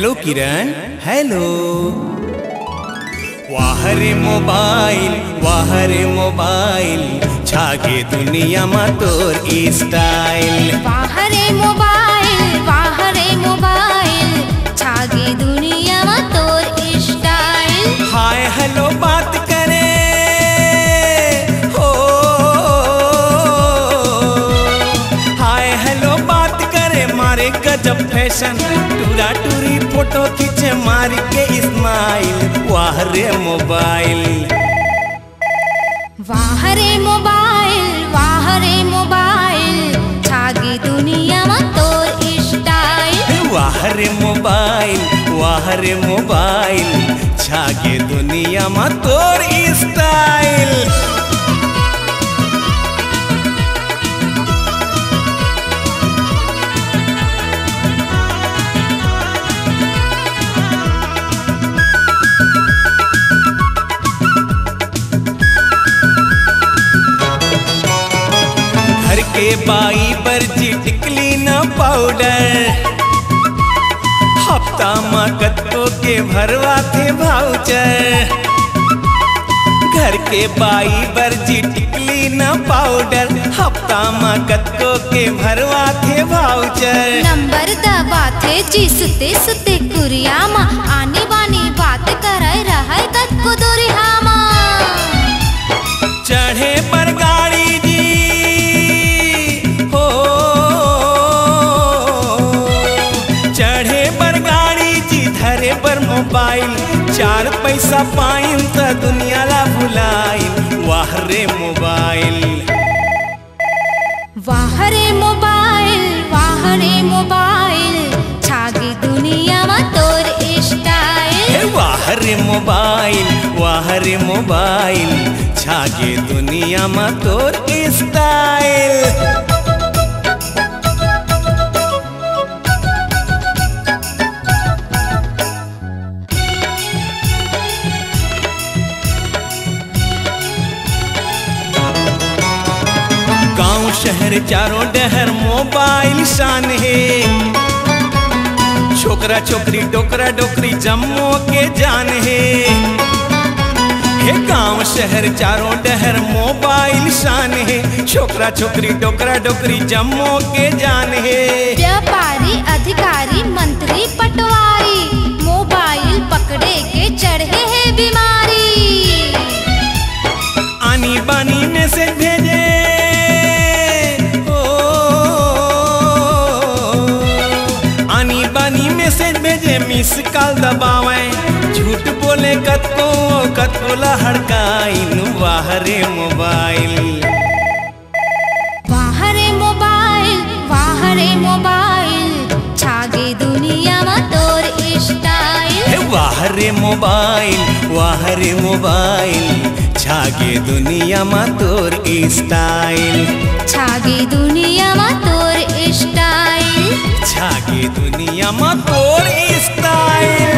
Hello किरण, hello. वाह रे mobile छागे दुनिया मा तोर स्टाइल। वाह रे मोबाइल छागे दुनिया मा तोर स्टाइल। हाय हेलो बात करे हो, हाय हेलो बात करे मारे गजब फैशन, टूरा टूरी फोटो खींचे मार के स्माइल। वाह रे मोबाइल, वाह रे मोबाइल छागे दुनिया मा तोर स्टाइल। वाह रे मोबाइल छागे दुनिया मा तोर स्टाइल। घर के बाई पर जी टिकली न पाउडर, हफ्ता माँ कत्तो के भरवा थे भाउचर। घर के बाई पर जी टिकली न पाउडर, हफ्ता माँ कत्तो के भरवा थे भाउचर। नंबर दबा थे जी सुते सुते कुरिया मा, आनी बानी बात करे रहे कत को दुरिया मा। चढ़े पर गाड़ी जी हो, चढ़े पर गाड़ी जी धरे पर मोबाइल, 4 पैसा पाइन त दुनिया ला भुलाइन। वाह रे मोबाइल, वाह रे मोबाइल छागे दुनिया मा तोर स्टाइल। वाह रे मोबाइल छागे दुनिया मा तोर स्टाइल। गांव शहर चारों डहर मोबाइल शान है, छोकरा छोकरी डोकरा डोकरी जम्मो के जान है। गांव शहर चारों डहर मोबाइल शान है, छोकरा छोकरी डोकरा डोकरी जम्मो के जान है। व्यापारी अधिकारी मंत्री पटवारी मोबाइल पकड़े के चढ़े है बीमारी। आनी बानी मैसेज भेजे आनी बानी मैसेज भेजे, मिस कॉल दबावे, झूठ बोले कत्को ला हड़काइन। वाह रे मोबाइल, वाह रे मोबाइल छागे दुनिया मा तोर स्टाइल। वाह रे मोबाइल छागे दुनिया मा तोर स्टाइल। छागे दुनिया मा तोर स्टाइल। छागे दुनिया मा तोर स्टाइल।